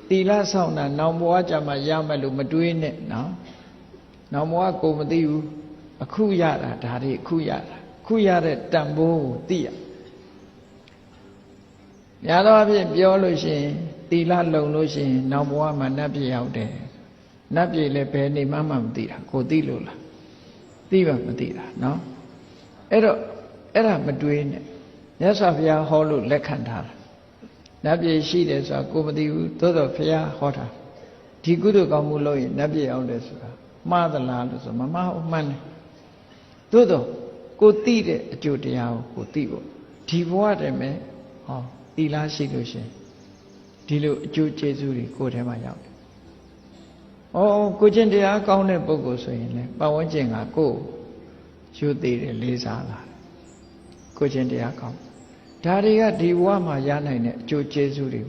တီလာဆောင်တာနောင်ဘဝကြမှာရမယ်လို့မတွေးနဲ့နော်နောင်ဘဝကိုမသိဘူးအခုရတာဒါတွေအခုရတာအခုရတဲ့တန်ဖိုးကိုသိရများသောအားဖြင့်ပြောလို့ရှိရင်တီလာလုံလို့ရှိရင်နောင်ဘဝမှာနတ်ပြည်ရောက်တယ်နတ်ပြည်လည်းဘယ်နေမှမသိတာကိုသိလို့လားသိပါမသိတာနော်အဲ့တော့အဲ့ဒါမတွေးနဲ့မြတ်စွာဘုရားဟောလို့လက်ခံထားတာနတ်ပြည်ရှိတယ်ဆိုတာကိုမသိဘူးသို့တော့ဘုရားဟောတာဒီကုသိုလ်ကောင်းမှုလုပ်ရင်နတ်ပြည်ရောက်တယ်ဆိုတာမှားသလားလို့ဆိုမမှားဘူးမှန်တယ်သို့တော့ကိုသိတဲ့အကျိုးတရားကိုသိဖို့ဒီဘဝတည်းမဲ့ဟောသီလရှိလို့ရှင်ဒီလိုအကျိုးကျေးဇူးတွေကိုယ်ထဲမှာရောက်တယ်။ဩကိုကျင့်တရားကောင်းတဲ့ပုဂ္ဂိုလ်ဆိုရင်လည်းပတ်ဝန်းကျင်ကကိုယ်ယူသေးတယ်လေးစားလာတယ်။ကိုကျင့်တရားကောင်းဒါတွေကဒီဘဝမှာရနိုင်တဲ့အကျိုးကျေးဇူးတွေ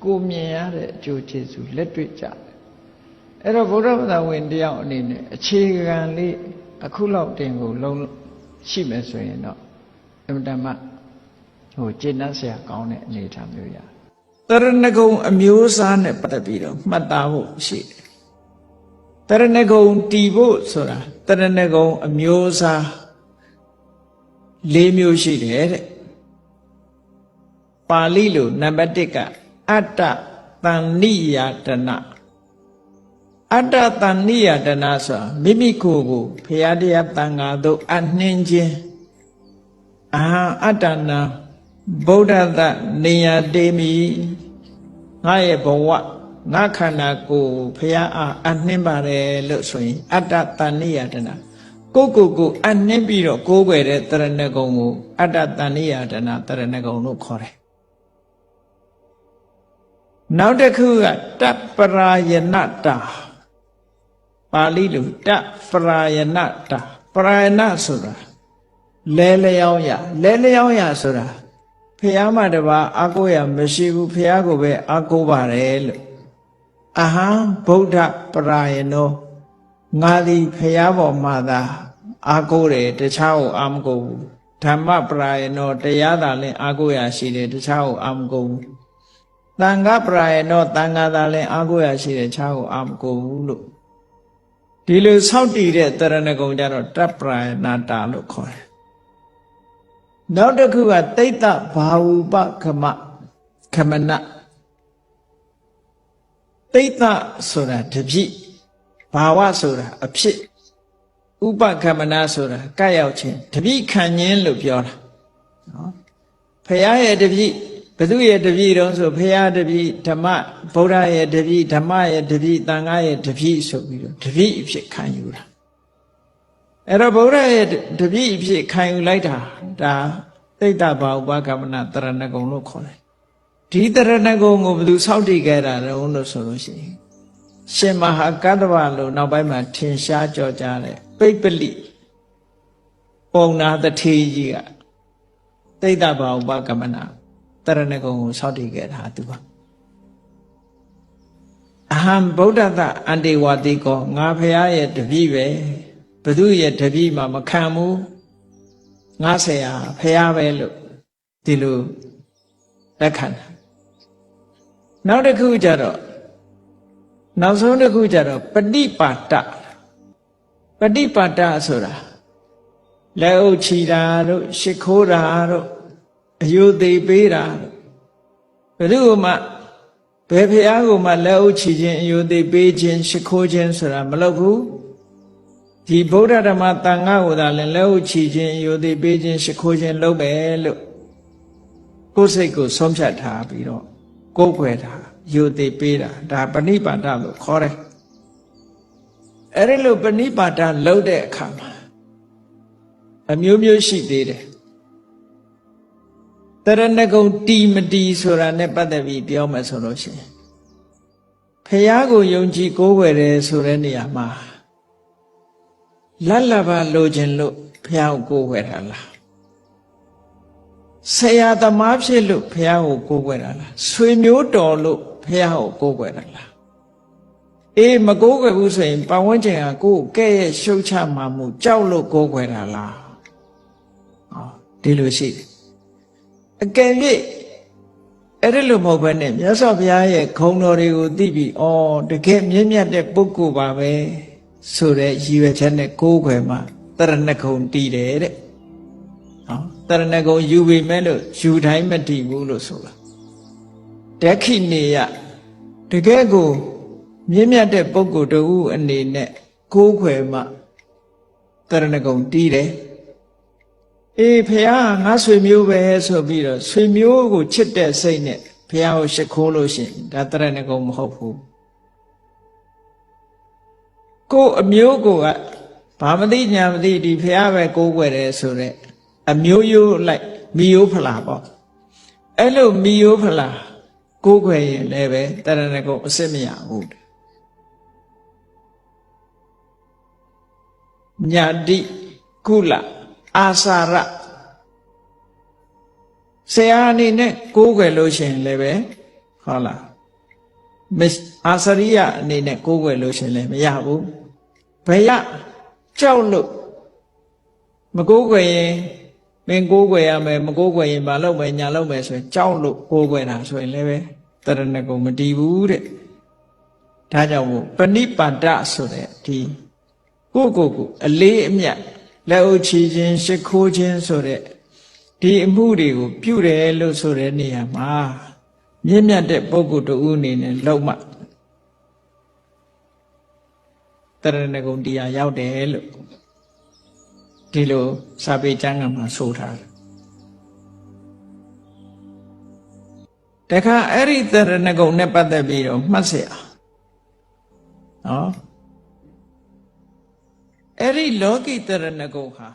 ကိုမြင်ရတဲ့အကျိုးကျေးဇူးလက်တွေ့ကြတယ်။အဲ့တော့ဗုဒ္ဓဘာသာဝင်တယောက်အနေနဲ့အခြေခံလေးအခုလောက်တင်ကိုလုံးရှိမယ်ဆိုရင်တော့အမှန်တမ်းကျေနပ်စရာကောင်းတဲ့အနေအထားမျိုးရတရဏဂုံအမျိုးအစားနဲ့ပတ်သက်ပြီးတော့မှတ်သားဖို့ရှိတယ်တရဏဂုံတည်ဖို့ဆိုတာတရဏဂုံအမျိုးအစား၄မျိုးရှိတယ်တဲ့ပါဠိလိုနံပါတ်1ကအတ္တတဏ္ဏိယတနာအတ္တတဏ္ဏိယတနာဆိုတာမိမိကိုယ်ကိုဘုရားတရားတန်ခါသို့အနှင်းခြင်းအာအတ္တနာဗုဒ္ဓတနေယတေမိငါရဲ့ဘဝငါခန္ဓာကိုယ်ဘုရားအားအနှင်းပါတယ်လို့ဆိုရင်အတ္တတဏ္ဏိယတနာကိုအနှင်းပြီးတော့ကိုးကွယ်တဲ့တရဏဂုံကိုအတ္တတဏ္ဏိယတနာတရဏဂုံလို့ခေါ်တယ်နောက်တစ်ခုကတပ္ပရာယနတာပါဠိလိုတပ္ပရာယနတာပရာယနဆိုတာလဲလျောင်းရဆိုတာဖះမတပါအာကိုရမရှိဘူးဖះကိုပဲအာကိုပါတယ်လို့အဟံဗုဒ္ဓပရာယနောငါသည်ဖះပေါ်မှာသာအာကိုတယ်တခြားကိုအာမကိုဘူးဓမ္မပရာယနောတရားသာလင်အာကိုရရှိတယ်တခြားကိုအာမကိုဘူးသံဃပရာယနောသံဃာသာလင်အာကိုရရှိတယ်တခြားကိုအာမကိုဘူးလို့ဒီလိုဆောက်တည်တဲ့တရဏဂုံကြတော့တပ္ပရာယနာတာလို့ခေါ်တယ်နောက်တစ်ခုကတိတ္တဘာဝုပခမနတိတ္တဆိုတာတပြည့်ဘာဝဆိုတာအဖြစ်ဥပခမနဆိုတာကပ်ရောက်ခြင်းတပြည့်ခံခြင်းလို့ပြောတာနော်ဖရာရဲ့တပြည့်ဘသူရဲ့တပြည့်တုံးဆိုဖရာတပြည့်ဓမ္မဗုဒ္ဓရဲ့တပြည့်ဓမ္မရဲ့တပြည့်သံဃာရဲ့တပြည့်ဆိုပြီးတော့တပြည့်အဖြစ်ခံယူတာအဲ့တော့ဗုဒ္ဓရဲ့တပြည့်အဖြစ်ခံယူလိုက်တာဒါတိတ္တဘာဥပကမနတရဏဂုံလို့ခေါ်တယ်ဒီတရဏဂုံကိုဘယ်သူစောင့်တည်ခဲ့တာလဲလို့ဆိုလို့ရှိရင်ရှင်မဟာကတ္တဗလို့နောက်ပိုင်းမှာထင်ရှားကြော်ကြားတဲ့ပိပ္ပလိပုံနာတထေကြီးကတိတ္တဘာဥပကမနတရဏဂုံကိုစောင့်တည်ခဲ့တာသူပါအဟံဗုဒ္ဓတအန္တေဝတိကောငါဖရာရဲ့တပည့်ပဲဘသူရဲ့တပည့်မှမခံဘူးငါဆရာဖရာပဲလို့ဒီလိုလက်ခံတာနောက်တစ်ခုကျတော့နောက်ဆုံးတစ်ခုကျတော့ပฏิပါဒဆိုတာလက်အုပ်ချီတာတို့ရှ िख ိုးတာတို့အယုသေးပေးတာဘယ်သူမှဘယ်ဖရာကိုမှလက်အုပ်ချီခြင်းအယုသေးပေးခြင်းရှ िख ိုးခြင်းဆိုတာမလုပ်ဘူးဒီဗုဒ္ဓဓမ္မသံဃာကိုသာလည်းလက်ဥချီခြင်းယိုသိပေးခြင်းရှ िख ိုးခြင်းလုပ်မယ်လို့ကိုယ်စိတ်ကိုဆုံးဖြတ်ထားပြီးတော့ကိုယ်ွယ်တာယိုသိပေးတာဒါပဏိပါဒလို့ခေါ်တယ်အဲ့ဒီလိုပဏိပါဒလုပ်တဲ့အခါမှာအမျိုးမျိုးရှိသေးတယ်တရဏဂုံတီမတီဆိုတာနဲ့ပတ်သက်ပြီးပြောမယ်ဆိုလို့ရှိရင်ဖရာကိုယုံကြည်ကိုးကွယ်တယ်ဆိုတဲ့နေရာမှာလတ်လဘလိုခြင်းလို့ဘုရားကိုကိုးကွယ်တာလားဆရာသမားဖြစ်လို့ဘုရားကိုကိုးကွယ်တာလားဆွေမျိုးတော်လို့ဘုရားကိုကိုးကွယ်တာလားအေးမကိုးကွယ်ဘူးဆိုရင်ပတ်ဝန်းကျင်ကကိုယ်ကဲ့ရဲ့ရှုတ်ချမှမှုကြောက်လို့ကိုးကွယ်တာလားဒီလိုရှိတယ်အကယ်၍ အဲ့ဒီလိုမဟုတ်ဘဲနဲ့မြတ်စွာဘုရားရဲ့ခုံတော်တွေကိုသိပြီးဩတကယ်မြင့်မြတ်တဲ့ပုဂ္ဂိုလ်ပါပဲဆိုတဲ့ရည်ရွယ်ချက်နဲ့ကိုးကွယ်မှတရဏဂုံတည်တယ်တဲ့နော်တရဏဂုံယူပြီမဲ့လို့ယူတိုင်းမတည်ဘူးလို့ဆိုတာဒက္ခိနေယတကယ်ကိုမြင့်မြတ်တဲ့ပုဂ္ဂိုလ်တူအနေနဲ့ကိုးကွယ်မှတရဏဂုံတည်တယ်အေးဖះငါဆွေမျိုးပဲဆိုပြီးတော့ဆွေမျိုးကိုချစ်တဲ့စိတ်နဲ့ဖះကိုရှိခိုးလို့ရှိရင်ဒါတရဏဂုံမဟုတ်ဘူးကိုယ်အမျိုးကိုကဘာမသိညာမသိဒီဖះပဲကိုးကွယ်တယ်ဆိုတော့အမျိုးရိုးလိုက်မိယိုးဖလာပေါ့အဲ့လိုမိယိုးဖလာကိုးကွယ်ရင်လည်းပဲတရဏဂုံအစစ်မရဘူးညာတိကုလအာစာရဆရာအနေနဲ့ကိုးကွယ်လို့ရှိရင်လည်းပဲဟုတ်လားအာစရိယအနေနဲ့ကိုးကွယ်လို့ရှိရင်လည်းမရဘူးဘယ်ရကြောက်လို့မကိုးကွယ်ရင်မင်းကိုးကွယ်ရမယ်မကိုးကွယ်ရင်မလုပ်မယ်ညာလုပ်မယ်ဆိုရင်ကြောက်လို့ကိုးကွယ်တာဆိုရင်လည်းပဲတရဏဂုံမတည်ဘူးတဲ့ဒါကြောင့်မို့ပဏိပါဒဆိုတဲ့ဒီကိုအလေးအမြတ်လက်အုပ်ချီခြင်းရှိခိုးခြင်းဆိုတဲ့ဒီအမှုတွေကိုပြုတယ်လို့ဆိုတဲ့နေရာမှာမြင့်မြတ်တဲ့ပုဂ္ဂိုလ်တူအနေနဲ့လုံးမတရဏဂုံတရားရောက်တယ်လို့ဒီလိုစာပေကျမ်းဂန်မှာဆိုထားတယ်တခါအဲ့ဒီတရဏဂုံနဲ့ပတ်သက်ပြီးတော့မှတ်เสียနော်အဲ့ဒီလောကီတရဏဂုံဟာ